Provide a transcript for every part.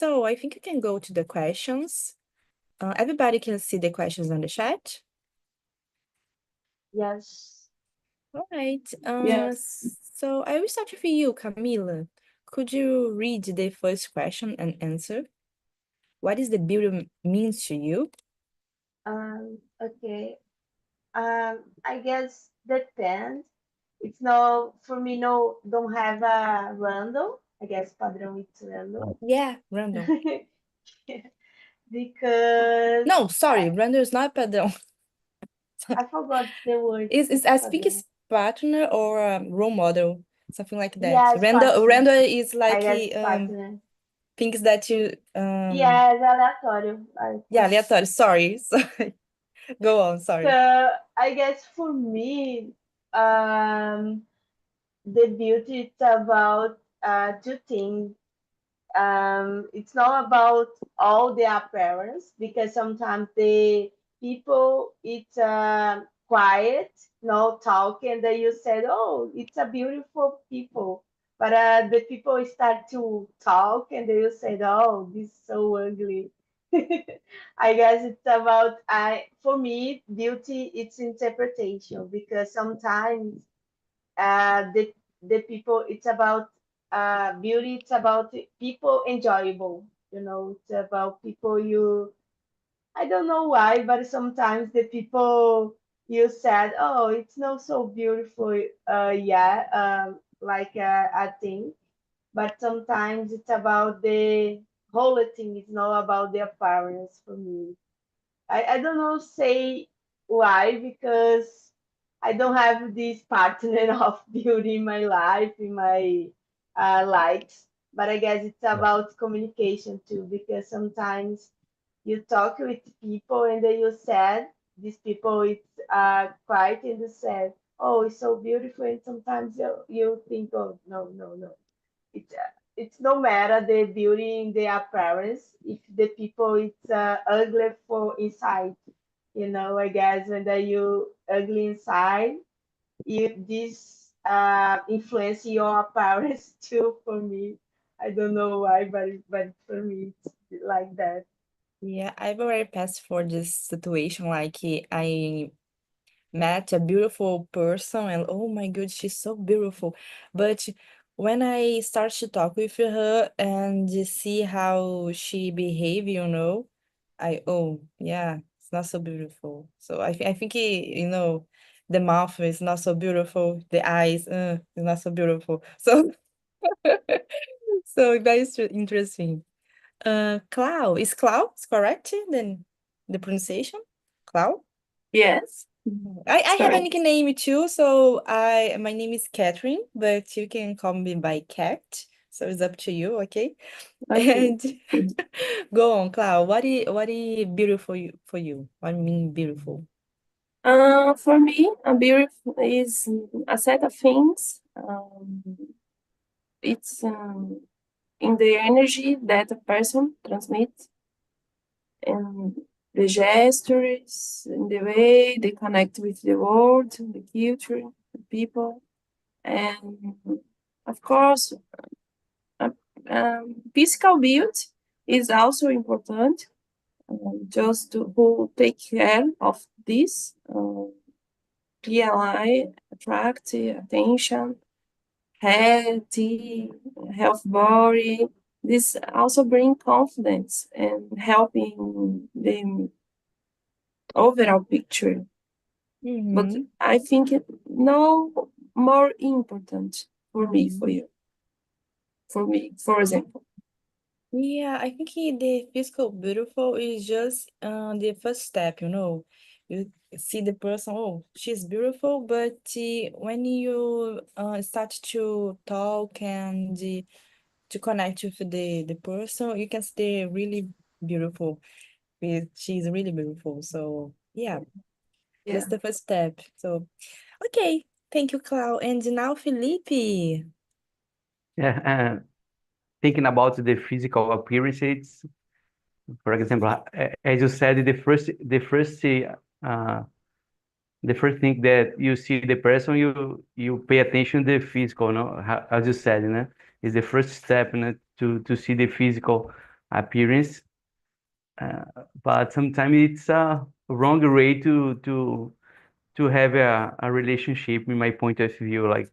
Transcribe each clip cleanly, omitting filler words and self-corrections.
So I think you can go to the questions. Everybody can see the questions on the chat. Yes. All right. Yes. So I will start with you, Camila. Could you read the first question and answer? What is the beauty means to you? Okay. I guess depends. It's no for me. No, don't have a random. I guess padrão it's random. Yeah, random. Because No, sorry, random is not padrão. I forgot the word. It's I think Padrão. it's partner or role model, something like that. Yes, Random, partner. random is I like guess partner. things that you Yes, aleatório. yeah, aleatório. Sorry, sorry. Go on, sorry. So I guess for me, um, the beauty it's about two things. It's not about all the appearance because sometimes the people it's quiet, no talk, and then you said, "Oh, it's a beautiful people," but the people start to talk, and then you said, "Oh, this is so ugly." I guess it's about I for me beauty it's interpretation because sometimes the people it's about beauty it's about people enjoyable, it's about people you I don't know why, but sometimes the people you said, oh, it's not so beautiful, yeah, like I think, but sometimes it's about the whole thing, it's not about the appearance for me. I don't know say why because I don't have this partner of beauty in my life, in my likes. But I guess it's about communication too, because sometimes you talk with people and then you said these people it's quiet and you said, oh, it's so beautiful, and sometimes you think, oh, no, no, no, it's no matter the beauty in the appearance if the people it's ugly for inside, I guess when that you ugly inside, you this influence your appearance too for me. I don't know why, but for me it's like that. Yeah, I've already passed for this situation. Like I met a beautiful person, and oh my God, she's so beautiful. But when I start to talk with her and see how she behave, oh yeah, it's not so beautiful. So I think the mouth is not so beautiful, the eyes, is not so beautiful. So so very interesting. Clau, is Clau is correct then the pronunciation? Clau? Yes. I have a Correct. nickname too, so my name is Catherine, but you can call me by Cat. So it's up to you, okay? Okay. And go on, Clau. What is beautiful for you? What mean beautiful? For me, a beautiful is a set of things. It's in the energy that a person transmits, and the gestures, in the way they connect with the world, the culture, the people, and of course, uh, physical beauty is also important. Just to who take care of this, PLI, attract attention, healthy, health body. This also bring confidence and helping the overall picture. But Mm-hmm. I think it no more important for me, for you, for me, for example. Yeah, I think the physical beautiful is just the first step, You see the person, oh, she's beautiful, but when you start to talk and to connect with the person, you can stay really beautiful. She's really beautiful. So yeah, Yeah. just the first step. So okay, thank you, Clau. And now Felipe. Yeah, thinking about the physical appearance, it's, for example, as you said, the first thing that you see the person, you pay attention to the physical, no? As you said, is the first step, to see the physical. appearance, but sometimes it's a wrong way to have a relationship in my point of view. Like,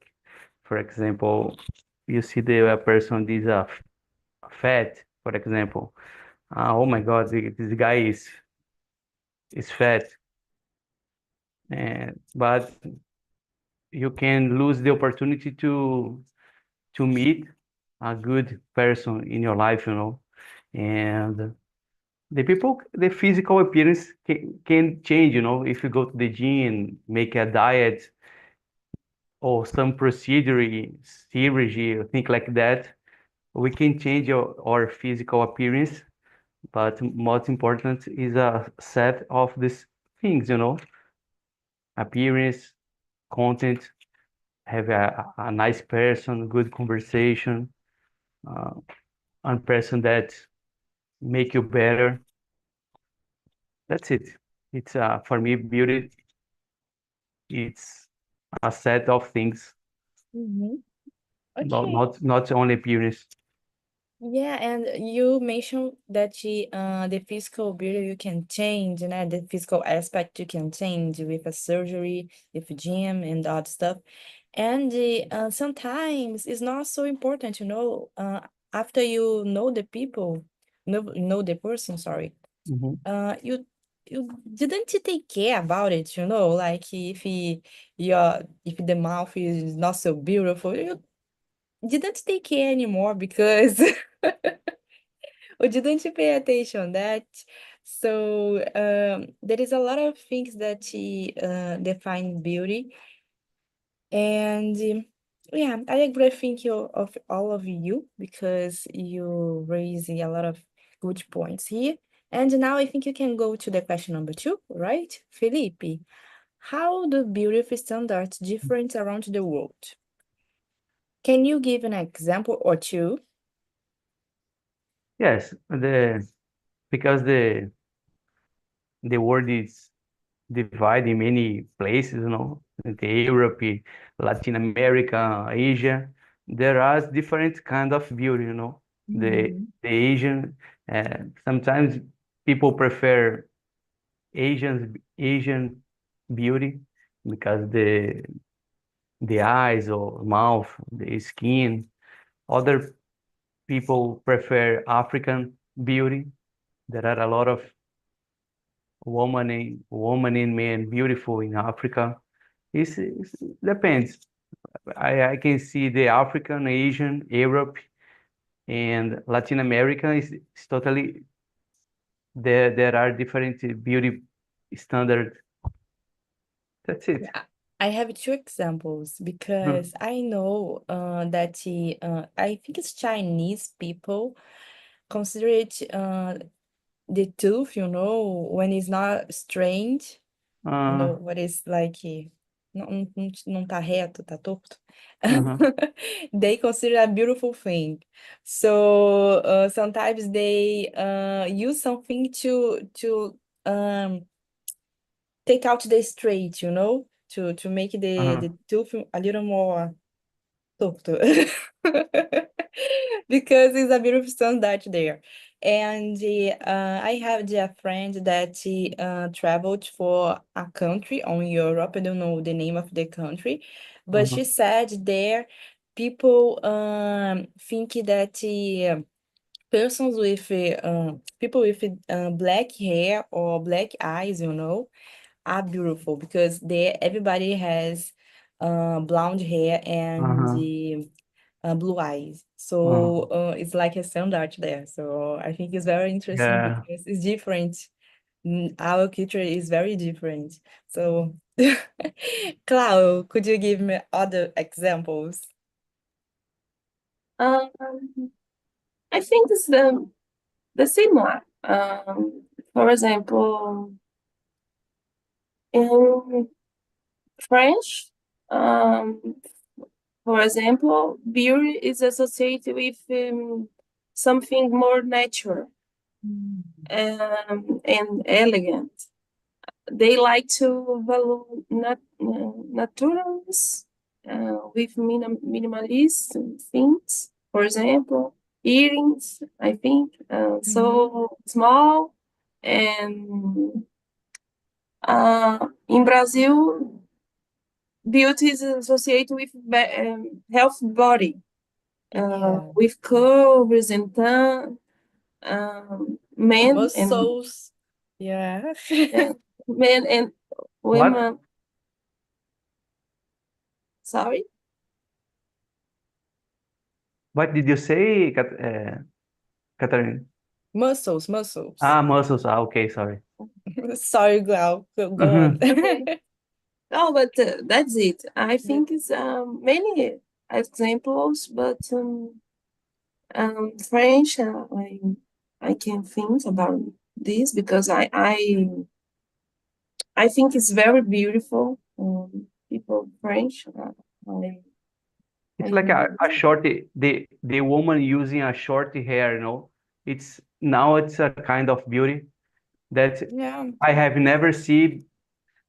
for example, you see the person is fat, for example. Oh my God, this guy is fat, and but you can lose the opportunity to meet a good person in your life, and the physical appearance can change, if you go to the gym, make a diet or some procedure, surgery, or things like that. We can change our physical appearance, but most important is a set of these things, appearance, content, have a nice person, good conversation, uh, a person that make you better. That's it. It's for me, beauty, it's a set of things, Mhm. not Okay. not only appearance. Yeah, and you mentioned that the physical beauty you can change, and the physical aspect you can change with a surgery, with gym and all that stuff. And sometimes it's not so important, after you know the people, know the person, sorry, Mhm. you didn't take care about it, like if the mouth is not so beautiful, you didn't take care anymore because we didn't pay attention on that. So there is a lot of things that define beauty. And yeah, I agree. Think of all of you because you raise a lot of good points here. And now I think you can go to the question number two, right? Felipe, how do beauty standards different around the world? Can you give an example or two? Yes, because the world is divided in many places, into Europe, Latin America, Asia. There are different kind of beauty, Mhm. The Asian, sometimes people prefer Asian beauty because the eyes or mouth, the skin. Other people prefer African beauty. There are a lot of woman and men beautiful in Africa. It depends. I can see the African, Asian, Europe, and Latin America is totally there are different beauty standard. That's it. Yeah, I have two examples Mhm. because I know that I think it's Chinese people consider it the tooth, when it's not straight, Uh, what is like não tá reto, tá torto. uh-huh, They consider a beautiful thing. So sometimes they use something to take out the straight, to make uh-huh, the tooth a little more torto. Because it's a beautiful standard there. And I have a friend that he traveled for a country on Europe. I don't know the name of the country, but uh-huh, she said there people think that persons with people with black hair or black eyes, are beautiful because everybody has blonde hair and uh-huh, blue eyes. uh-huh. So it's like a standard there. So I think it's very interesting Yeah. because it's different. Our culture is very different. So, Clau, could you give me other examples? Um, I think it's the same one. For example, in French, um, for example, beauty is associated with something more natural Mm. and elegant. They like to value naturalness with minimalist things. For example, earrings, I think, so small. And in Brazil, beauty is associated with health body, Yeah. with curves and men and Muscles. Yeah. uh, men and What? women. Sorry. What did you say, Catherine? Muscles, muscles. Ah, muscles. Ah, okay, sorry. Sorry, Glau. Go on. Mhm. Okay. No, but that's it. I think it's many examples, but French, I can think about this because I think it's very beautiful. People French, It's I like a shorty, the woman using a shorty hair, It's now it's a kind of beauty that Yeah. I have never seen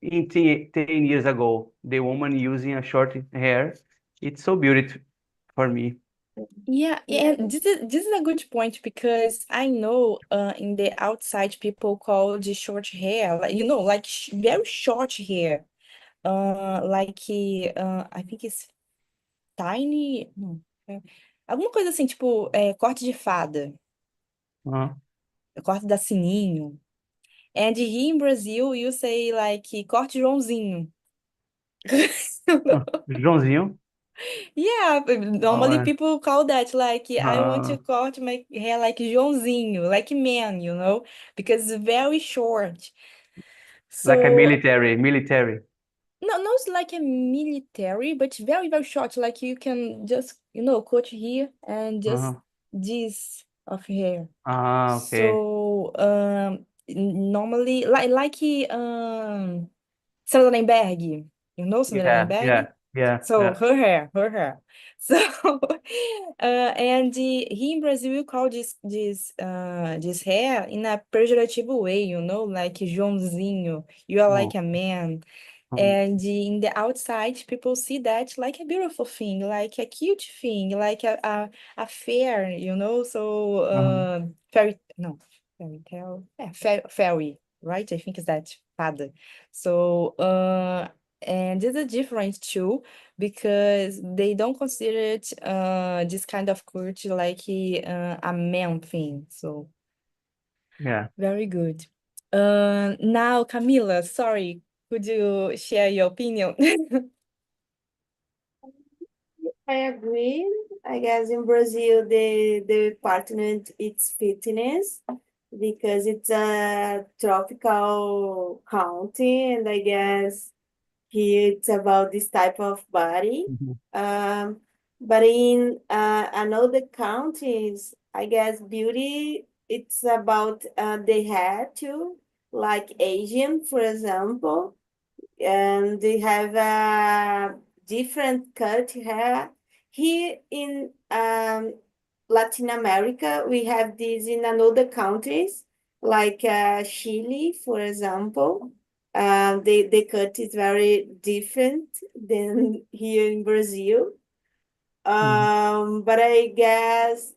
in 10 years ago. The woman using a short hair. It's so beautiful for me. Yeah, yeah, and this is a good point because I know in the outside people call the short hair like like very short hair. Like I think it's tiny, não, alguma coisa assim, tipo, corte de fada, Uh, corte da Sininho. And here in Brazil, you say like corte Joãozinho. Joãozinho. Yeah, but Oh, normally people call that like I want uh, to cut my hair like Joãozinho, like man, because it's very short. like a So military. no, not like a military, but very, very short. Like you can just, cut here and just Uh-huh. this of hair. Ah, okay. So normally like Sandra Nemberg. You know Sandra Yeah, Nemberg? yeah, yeah, So yeah. her hair. So and here in Brazil we call this hair in a pejorative way, like Joãozinho, you are like Oh, a man. mhm, And in the outside, people see that like a beautiful thing, like a cute thing, like a fair, So mhm, fairy tale, yeah, fairy, right? I think is that fada. So and this is different too because they don't consider it this kind of culture like a man thing. So yeah. very good. Now, Camila, sorry, could you share your opinion? I agree. I guess in Brazil the department it's fitness because it's a tropical country, and I guess here it's about this type of body. Mhm. Um, but in another countries, I guess beauty it's about the hair too, like Asian, for example, and they have a different cut hair. Here in Latin America, we have this in another countries, like Chile, for example. The cut is very different than here in Brazil. Mhm. But I guess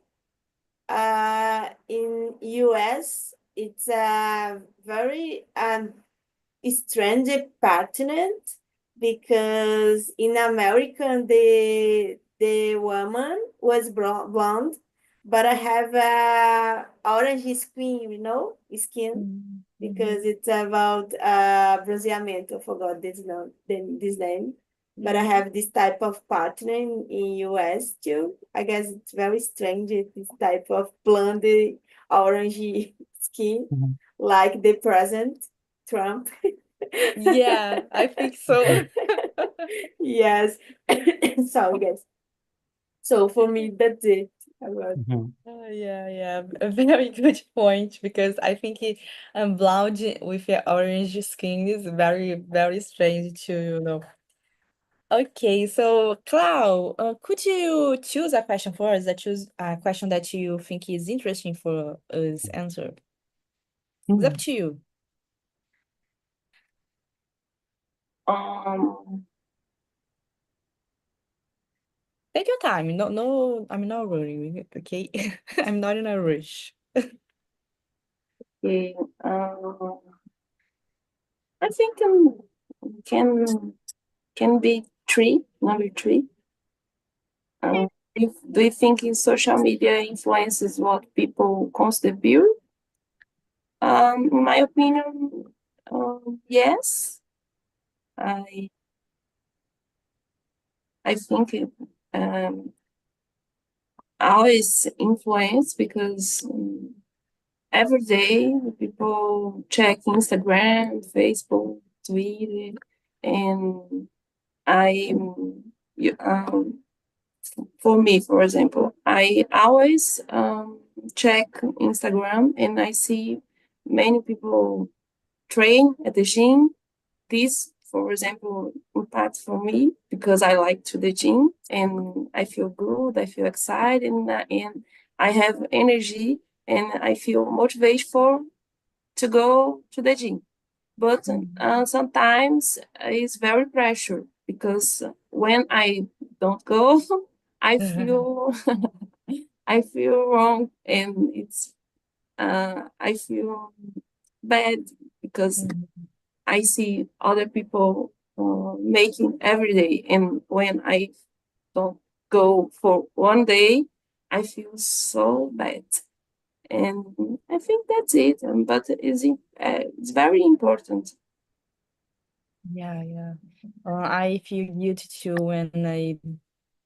in US, it's a very strange pattern because in America the woman was blonde, but I have a orange skin because Mhm. it's about bronzeamento. I forgot this name. But I Mhm. have this type of pattern in US too. I guess it's very strange, this type of blonde orange skin, Mhm. like the present Trump. Yeah, I think so. Mhm. Yes. So yes. So for me, that's it. About Mhm. Yeah, yeah, a very good point because I think blonde with your orange skin is very, very strange too, Okay, so Clau, could you choose a question for us? Choose a question that you think is interesting for us answer. It's up Mhm. to you. um Take your time. No, no, I'm not running, okay? I'm not in a rush. Okay. I think can can be three, number three. Do you think in social media influences what people contribute? In my opinion, yes. I I think it always influence because every day people check Instagram, Facebook, Twitter, and I for me, for example, I always check Instagram and I see many people train at the gym. This, for example, impacts for me because I like to the gym and I feel good, I feel excited, and I have energy and I feel motivated for to go to the gym. But sometimes it's very pressure because when I don't go, I feel I feel wrong and I feel bad because Mhm. I see other people making every day, and when I don't go for one day, I feel so bad. And I think that's it. But it's very important. Yeah, yeah. I feel guilty too when I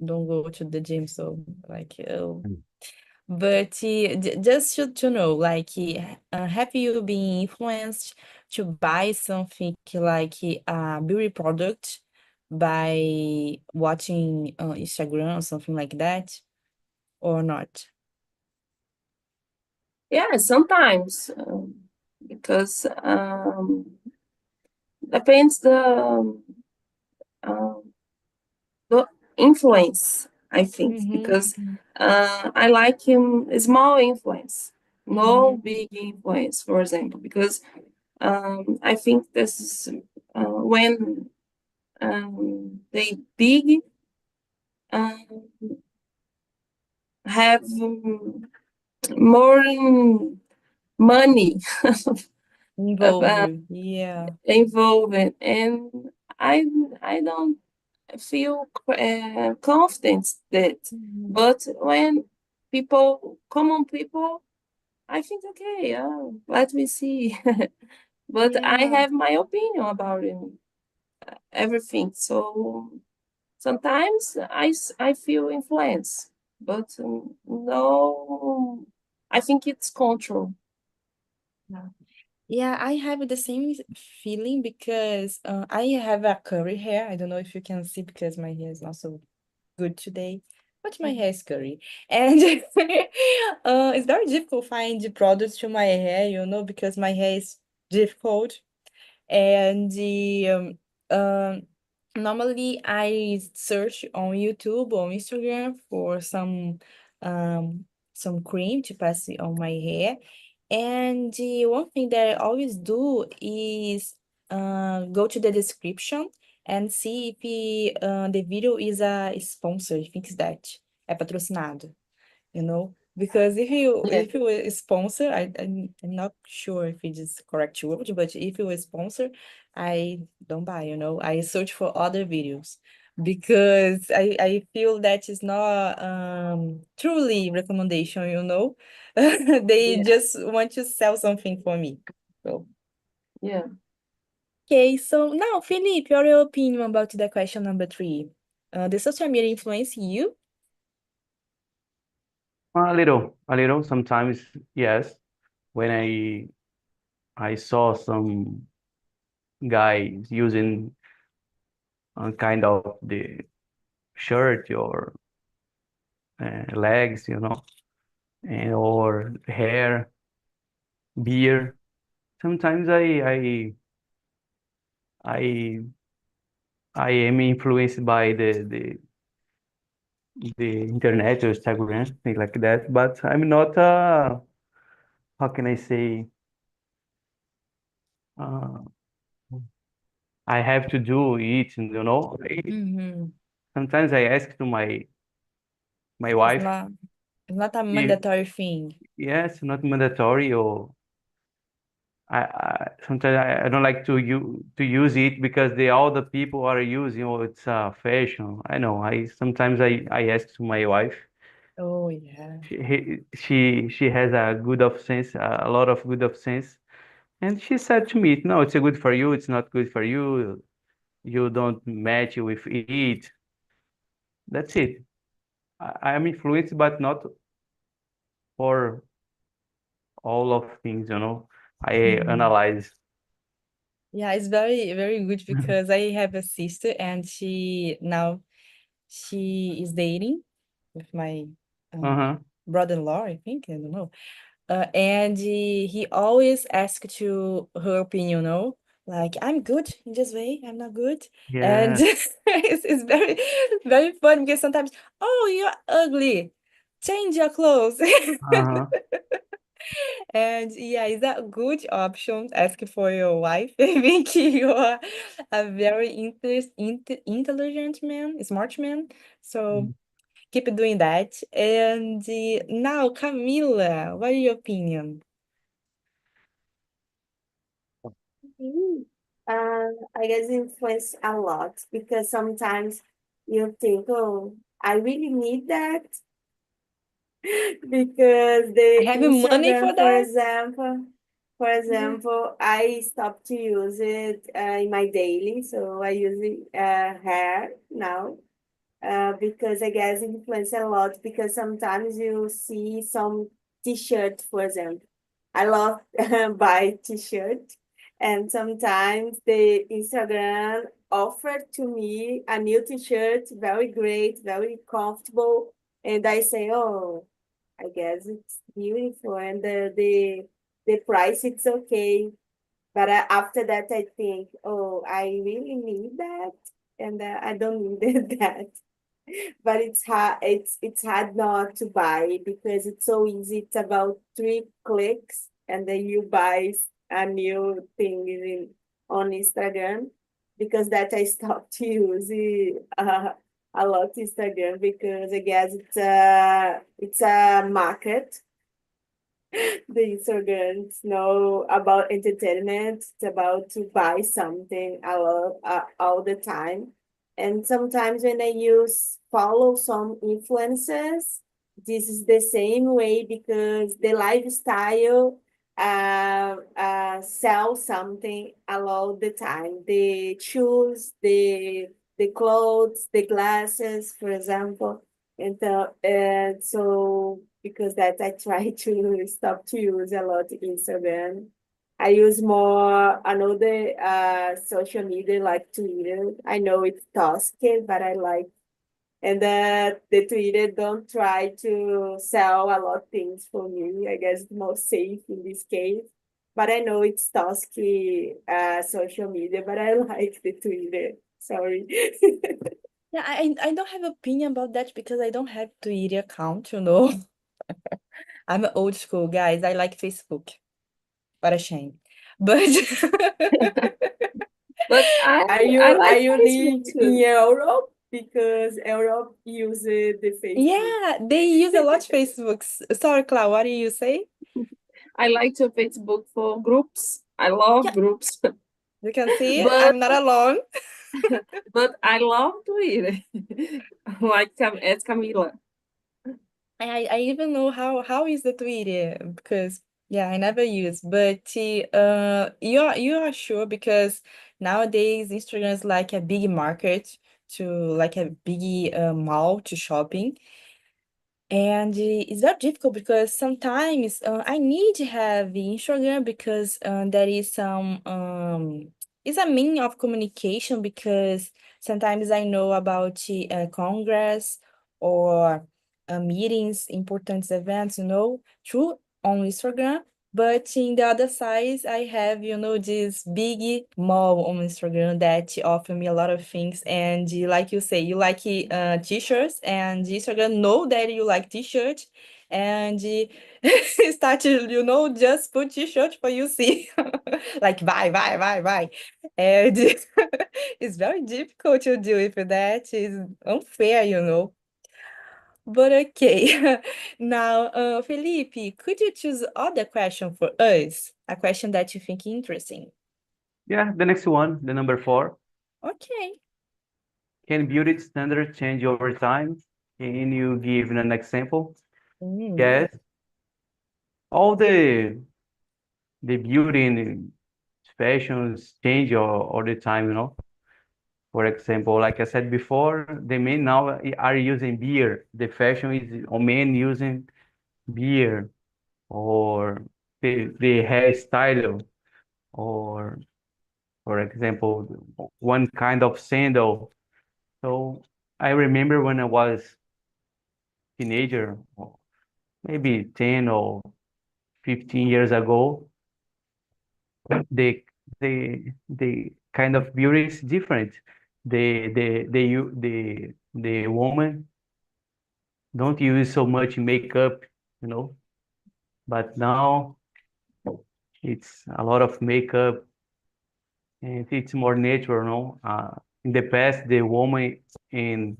don't go to the gym, so like, Mm. but just to know, like, have you been influenced to buy something like a beauty product by watching Instagram or something like that, or not? Yeah, sometimes because depends um, the influence, I think, because Mm-hmm. I like him a small influence, no Mm-hmm. big influence, for example, because I think this is when they big um, have more money Involve uh, you. Yeah. involved, and I I don't feel confident that. Mm-hmm. But when common people, I think okay, let me see. But I Yeah. have my opinion about it, everything. So sometimes I feel influence, but no, I think it's control. Yeah. Yeah, I have the same feeling because I have a curly hair. I don't know if you can see because my hair is not so good today, but my hair is curly. And it's very difficult find the products to my hair, because my hair is difficult. And normally I search on YouTube or Instagram for some cream to pass it on my hair. And the one thing that I always do is go to the description and see if the video is a sponsor, if it's that é patrocinado, because Yeah, if you a sponsor, I'm not sure if it is correct word, but if you a sponsor, I don't buy, I search for other videos because I feel that is not truly recommendation, they yeah, just want to sell something for me. So yeah. okay, so now Felipe, your opinion about the question number 3. The social media influence you? A little. Sometimes, yes. When I saw some guys using kind of the shirt or legs, and or hair, beard. Sometimes I I am influenced by the internet or Instagram, things like that. But I'm not how can I say uh, I have to do it, Mm-hmm. Sometimes I ask to my my It's wife. not it's not a She, mandatory thing. yes, not mandatory, or I sometimes I don't like to use it because all the people are using, it's fashion. I know. I sometimes I ask to my wife. Oh yeah. She has a good of sense, a lot of good of sense, and she said to me, "No, it's a good for you. It's not good for you. You don't match with it." That's it. I am influenced, but not for all of things, I Mhm. analyze. Yeah, it's very, very good because I have a sister and she is dating with my um, Uh-huh. brother-in-law, I think. I don't know. And he always asks to her opinion, like I'm good in this way, I'm not good. And Yeah. it's very, very fun because sometimes, oh, you're ugly, change your clothes. Uh-huh. And yeah, is that a good option? Ask for your wife. I think you are a very intelligent man, smart man. So keep doing that. And now, Camila, what is your opinion? Mhm. I guess influence a lot because sometimes you think, oh, I really need that because I the have money for Instagram, for that. example, I stopped to use it in my daily, so I use it hair now because I guess it influence a lot because sometimes you see some t-shirt, for example. I love buy t-shirt and sometimes the Instagram offered to me a new t-shirt, very great, very comfortable. And I say, oh, I guess it's beautiful and the price it's okay. But after that, I think, oh, I really need that, and I don't need that. But it's hard not to buy because it's so easy. It's about 3 clicks, and then you buy a new thing on Instagram. Because that I stopped to use a lot Instagram because I guess it's a market the Instagrams know about entertainment. It's about to buy something I love all the time. And sometimes when I use follow some influencers, this is the same way because the lifestyle sell something all the time. The shoes, the clothes, the glasses, for example. And so because that I try to stop to use a lot Instagram. I use more another social media like Twitter. I know it's toxic, but I like and the Twitter don't try to sell a lot of things for me. I guess it's more safe in this case. But I know it's toxic social media, but I like the Twitter. Sorry. Yeah, I don't have opinion about that because I don't have Twitter account. I'm old school, guys. I like Facebook. What a shame. But But I Are like you Facebook live in too. Europe? Because Europe uses the Facebook. yeah, they use a lot Facebook. Sorry, Clau, what do you say? I like to Facebook for groups. I love Yeah, groups. you can see but I'm not alone. but I love Twitter. Like as Camila. I even know how is the Twitter because yeah, I never use. But you are sure because nowadays Instagram is like a big market to like a big mall to shopping. And it's very difficult because sometimes I need to have the Instagram because there is some it's a mean of communication because sometimes I know about Congress or meetings, important events, through on Instagram. But in the other side, I have this big mall on Instagram that offer me a lot of things. And like you say, you like t-shirts, and Instagram know that you like t-shirts, and start to just put t-shirt for you see, like buy, buy, buy, buy, and it's very difficult to deal with that. It's unfair. But okay. Now, Felipe, could you choose other question for us? A question that you think interesting. Yeah, the next one, the number 4. Okay. Can beauty standards change over time? Can you give an example? Yeah. Yes. All the beauty and fashions change all the time, you know. For example, like I said before, the men now are using beer. The fashion is on men using beer, or the hairstyle, or for example, one kind of sandal. So I remember when I was teenager, or maybe 10 or 15 years ago, the the kind of beauty is different. The woman don't use so much makeup, you know, but now it's a lot of makeup and it's more natural, no? In the past, the woman and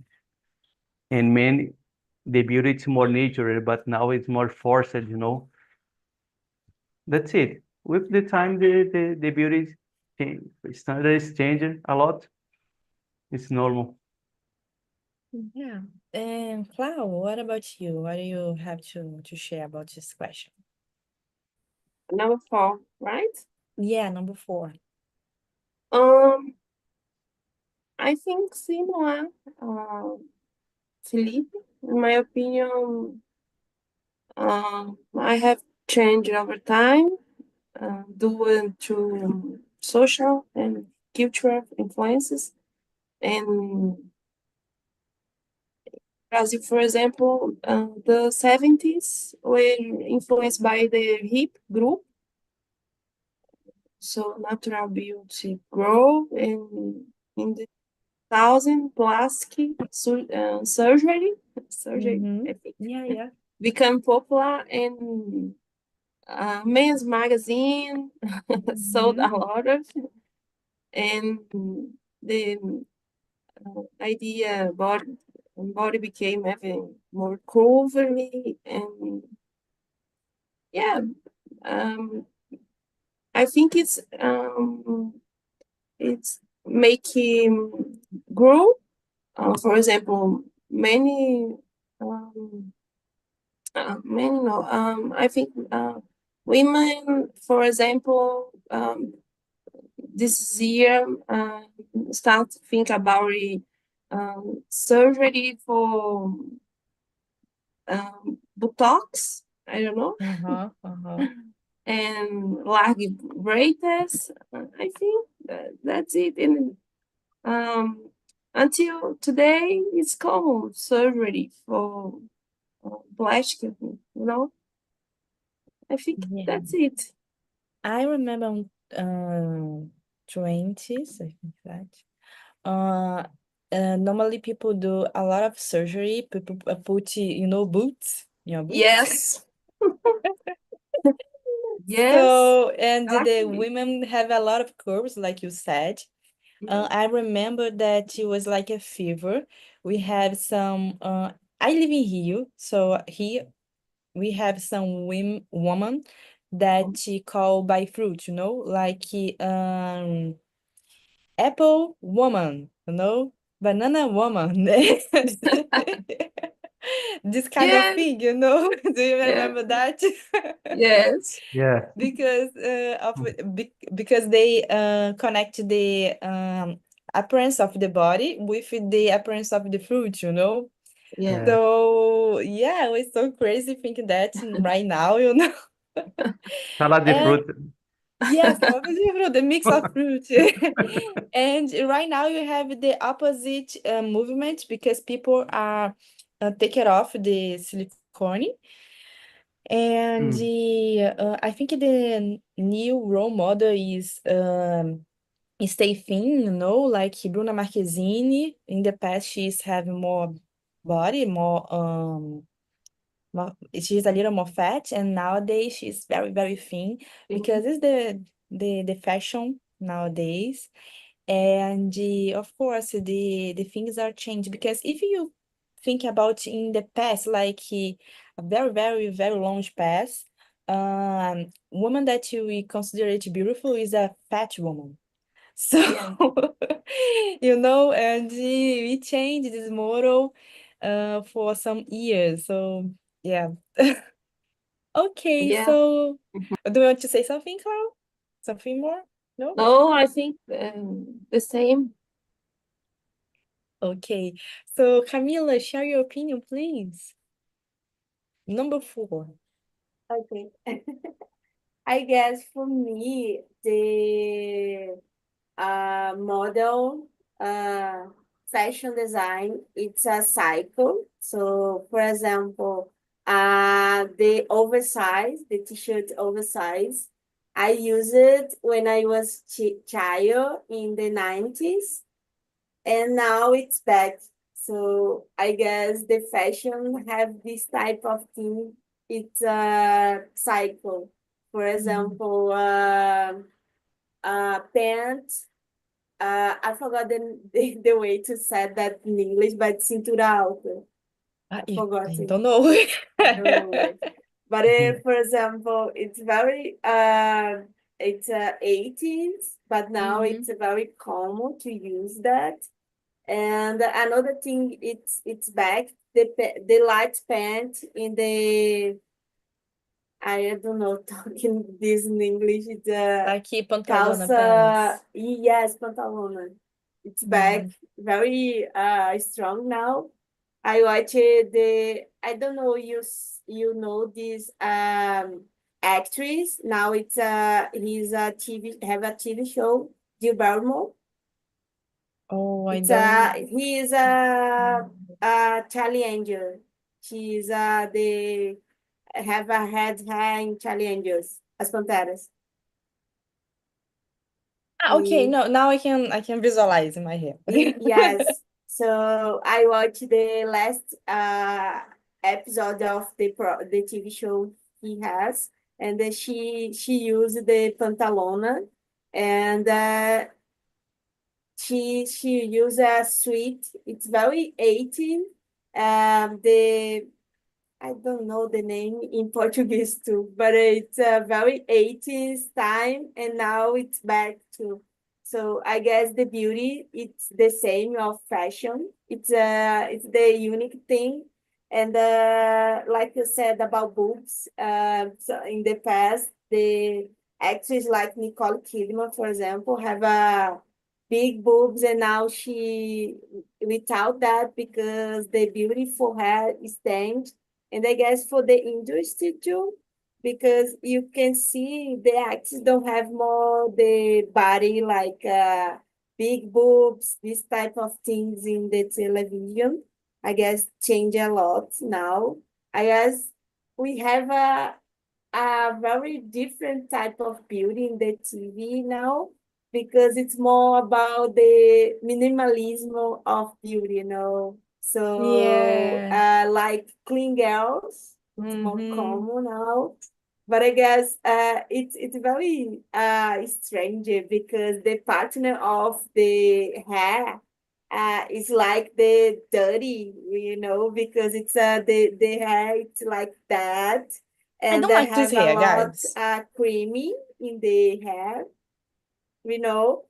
men, the beauty is more natural, but now it's more forced, you know. That's it. With the time, the beauty change, standards change a lot. It's normal. Yeah. And Clau, what about you? What do you have to share about this question? Number 4, right? Yeah, number 4. Um, I think similar, uh, Felipe. In my opinion, I have changed over time, due to social and cultural influences. And Brazil, for example, the 70s were influenced by the hip group, so natural beauty grow, and in the thousand plastic surgery, Mm-hmm. I think, Yeah, yeah. become popular, and men's magazine sold Mm-hmm. a lot of, and the idea body became even more curvy, and yeah, um, I think it's making grow. For example, um, many no. I think women, for example, this year start to think about surgery for Botox. I don't know, Uh-huh. Uh-huh. and large braids. I think that's it. And um, until today, it's common surgery for plastic. You know, I think Yeah. that's it. I remember um 20s, I think that. Uh, Normally people do a lot of surgery. People put, boots in your boots. Yes, yes, So, and the exactly. women have a lot of curves, like you said. Mhm. I remember that it was like a fever. We have some, I live in Rio, so here we have some woman that she call by fruit, like apple woman, banana woman. This kind of Yeah, thing. Do you yeah, remember that? yes, Yeah. Because because they connect the appearance of the body with the appearance of the fruit. yeah, Yeah. So yeah, it was so crazy thinking that right now. Salad de And fruta. yes, salada de fruta, the mix of fruit. And right now you have the opposite movement because people are taking off the silicone. And Mm. I think the new role model is stay thin, like Bruna Marquezine. In the past, she's having more body, she's a little more fat, and nowadays she's very, very thin mhm, because it's the fashion nowadays. And of course, the things are changed because if you think about in the past, like a very, very, very long past, woman that we consider it beautiful is a fat woman. So, Yeah. and we changed this model for some years. So, yeah. Okay, Yeah. so do you want to say something, Clau? Something more? No? No, I think the same. Okay. So, Camila, share your opinion, please. Number 4. Okay. I guess for me, the model fashion design, it's a cycle. So, for example, the oversize, the t-shirt oversize, I used it when I was child in the 90s, and now it's back. So I guess the fashion have this type of thing. It's a cycle. For example, pants. I forgot the way to say that in English, but cintura alta. I forgot I it. don't know. I don't know it. But for example, it's 18s, but now it's very common to use that. And another thing, it's back the light pant in the, I don't know talking this in English. It's a Like pantalona calça. pants. Yes, pantalona. It's back Mhm. very strong now. I watch I don't know, you know this actress now. He's a TV have a TV show, Jill Barrymore. Oh, I It's don't. he is a Charlie Angel. She's the have a head hair in Charlie Angels, as Panteras. Okay, He, no, now I can visualize in my head. yes. So I watched the last episode of the TV show he has, and then she used the pantalona, and she used a suit. It's very 18. The I don't know the name in Portuguese too, but it's a very 80s time, and now it's back to. So I guess the beauty, it's the same of fashion. It's the unique thing. And like you said about boobs, so in the past, the actors like Nicole Kidman, for example, have a big boobs, and now she without that, because the beauty for her is changed. And I guess for the industry too, because you can see the actors don't have more the body like big boobs, this type of things in the television. I guess change a lot now. I guess we have a very different type of beauty in the TV now, because it's more about the minimalism of beauty, So, Yeah. like clean girls, it's more Mm-hmm. common now. But I guess it's very strange, because the partner of the hair is like the dirty, because it's the hair, it's like that, I and don't they like this have a hair, lot guys. creamy in the hair.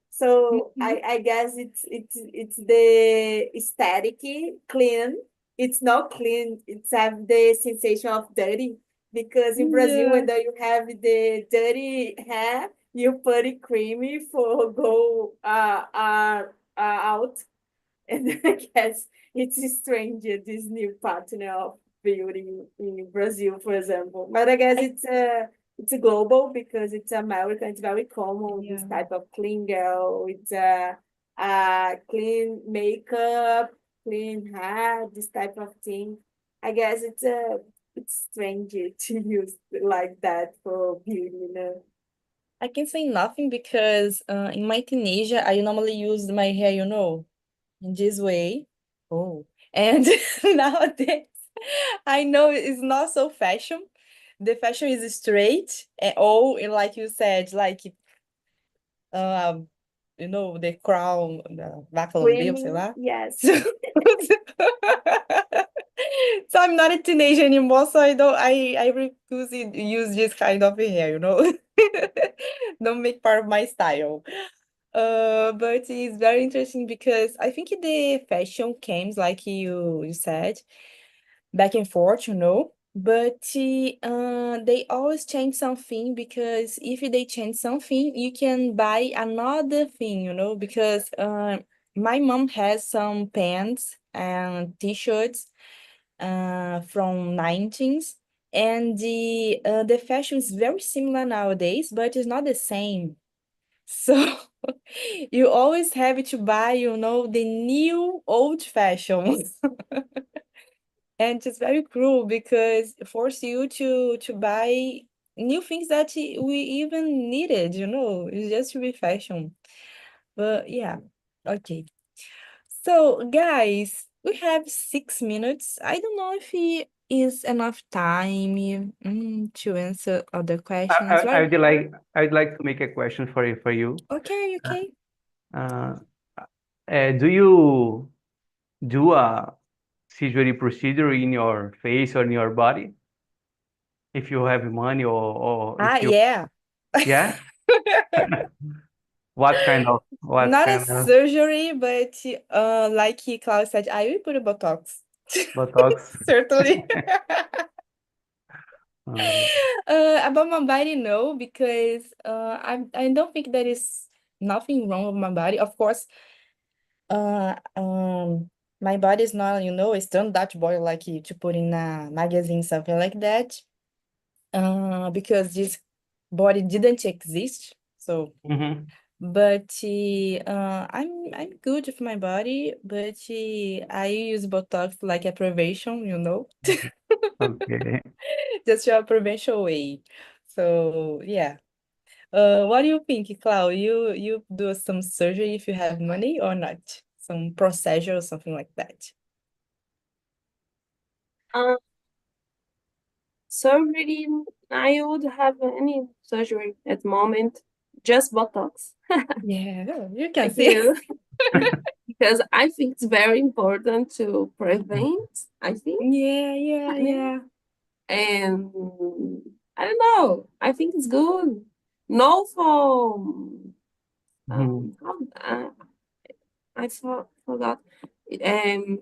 So Mhm. I guess it's the aesthetic clean. It's not clean, it's have the sensation of dirty, because in Brazil, Yeah. when you have the dirty hair, you put it creamy for go out. And I guess it's strange, this new partner of beauty in Brazil, for example. But I guess I it's a global, because it's American. It's very common, this yeah. type of clean girl. It's clean makeup, clean hair, this type of thing. I guess it's strange to use like that for beauty. I can say nothing because in my teenager I normally use my hair, in this way. Oh. And nowadays I know it's not so fashion. The fashion is straight, or like you said, like um, the crown, vaca lambeu, sei Creamy, lá. yes. So I'm not a teenager anymore, so I refuse to use this kind of hair, you know. Don't make part of my style. But it's very interesting because I think the fashion came, like you said, back and forth, you know. But they always change something because if they change something, you can buy another thing, you know. Because my mom has some pants and t-shirts from 19s, and the fashion is very similar nowadays, but it's not the same. So you always have to buy, you know, the new old fashions. And it's very cruel because it force you to buy new things that we even needed, you know, it's just to be fashion. But yeah, okay. So guys, we have 6 minutes. I don't know if it is enough time to answer other questions. What? I'd like to make a question for you. Okay, Uh, okay. uh, do you do a surgery procedure in your face or in your body if you have money or Ah, if you yeah. yeah? What Not a kind of surgery, but like Klaus said, I will put a Botox. Botox? Certainly. Uh, About my body, no, because I don't think there is nothing wrong with my body. Of course, uh, um, my body is not, you know, a standard body like you to put in a magazine, something like that. Because this body didn't exist. So, mhm. but I'm good with my body, but I use Botox like a prevention, you know, Okay. just a prevention way. So yeah. What do you think, Clau? You do some surgery if you have money or not? Some procedure or something like that. Uh, surgery, I would have any surgery at the moment, just Botox. Yeah, you can Thank see. you. Because I think it's very important to prevent, I think. Yeah, yeah, Yeah. yeah. And I don't know. I think it's good. No for Mhm. how, forgot. Um,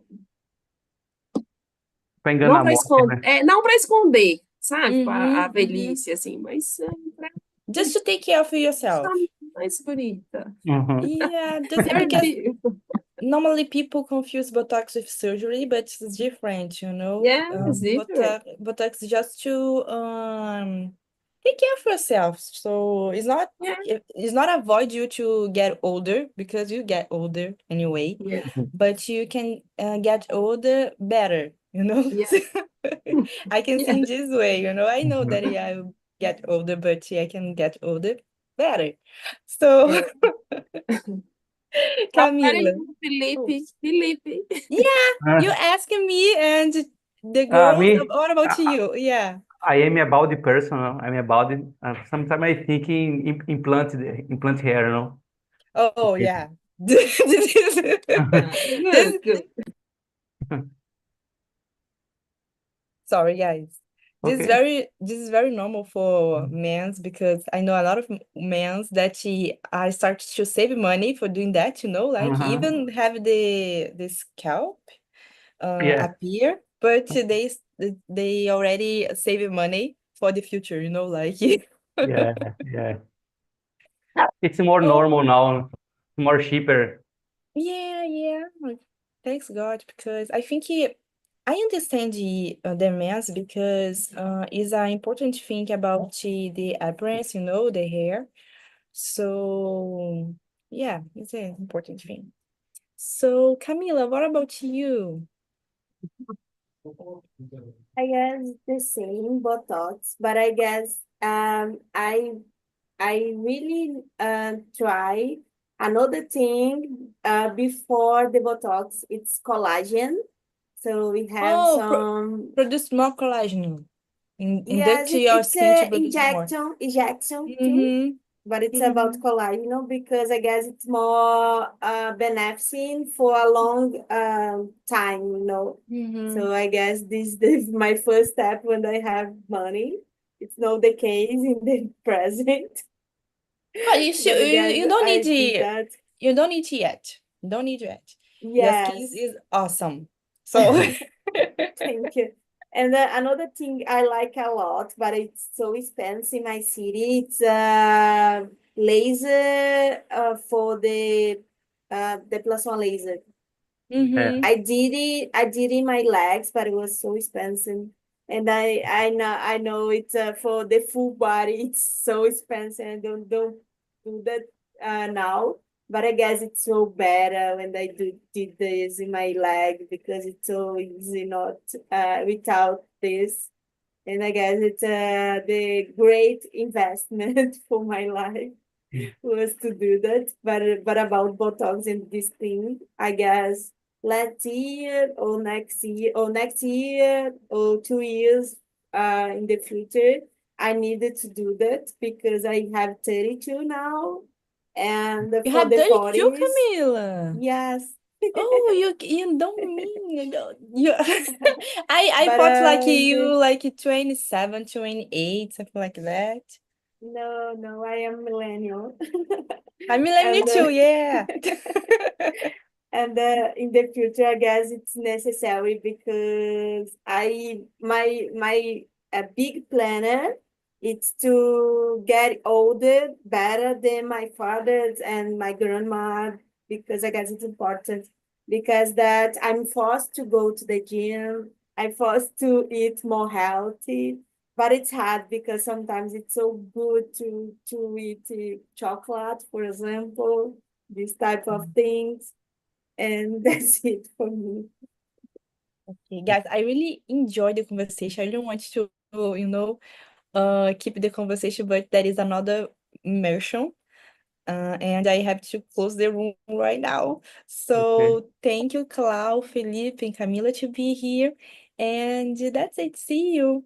Pra não enganar a para morte, esconder, né? não para esconder, sabe? Para a Mm-hmm. velhice, assim, mas para Just to take care of deixar yourself. mais bonita. Mhm. Yeah, just Very because beautiful. normally people confuse Botox with surgery, but it's different, you know. Yeah, it's different. Botox is just to take care of yourself. So Yeah, it's not avoid you to get older because you get older anyway, yeah, but you can get older better, you know. yeah, I can yeah, see in this way, you know. I know that Mhm. I will get older, but I can get older better. So yeah. How are Camila. you, Oh. Felipe? Felipe. Yeah, you Ah, asking me and the girls, me, what about you? Yeah. I am about the person. I'm about it. Sometimes I think in implant hair, you know. Oh, Okay. yeah. This, Good, this, good. sorry, guys. Okay. This is very normal for men's because I know a lot of men's that I start to save money for doing that, you know, like Uh-huh. even have the scalp Yeah, appear, but they already save money for the future, you know, like yeah, yeah. It's more oh normal now, more cheaper. yeah, yeah. Like, thanks God, because I think I understand the demands because it's an important thing about the appearance, you know, the hair. So yeah, it's an important thing. So Camila, what about you? I guess the same Botox, but I guess I really try another thing before the Botox. It's collagen. So we have Oh, some. produce more collagen. Yes, Induct your it's skin to a produce more. injection thing. Mm-hmm. but it's about Mhm. collagen, because I guess it's more beneficent for a long time. Mhm. So I guess this is my first step when I have money. It's not the case in the present, But you but should I guess you don't need I did to that. you don't need to yet. You don't need yet. Your skin Yes. is awesome. So Thank you. And another thing I like a lot, but it's so expensive in my city, it's laser for the depilação laser. Yeah. Mhm. I did in my legs, but it was so expensive. And I know it's for the full body, it's so expensive. I don't do that now. But I guess it's so better when I did this in my leg, because it's so easy not without this. And I guess it's the great investment for my life was to do that. But about Botox and this thing, I guess last year or 2 years in the future, I needed to do that because I have 32 now, and You for have the 32, 40s, Camila. yes. Oh, you don't mean you I But thought like you like 27, 28, something like that. no, I am millennial. I'm millennial and too, yeah. and in the future, I guess it's necessary because my a big planner, it's to get older better than my fathers and my grandma, because I guess it's important, because that I'm forced to go to the gym, I'm forced to eat more healthy, but it's hard because sometimes it's so good to eat chocolate, for example, this type of things, and that's it for me. Okay, guys, I really enjoyed the conversation. I really want to, keep the conversation, but there is another immersion. And I have to close the room right now. Okay. So thank you, Clau, Felipe, and Camila to be here. And that's it. See you.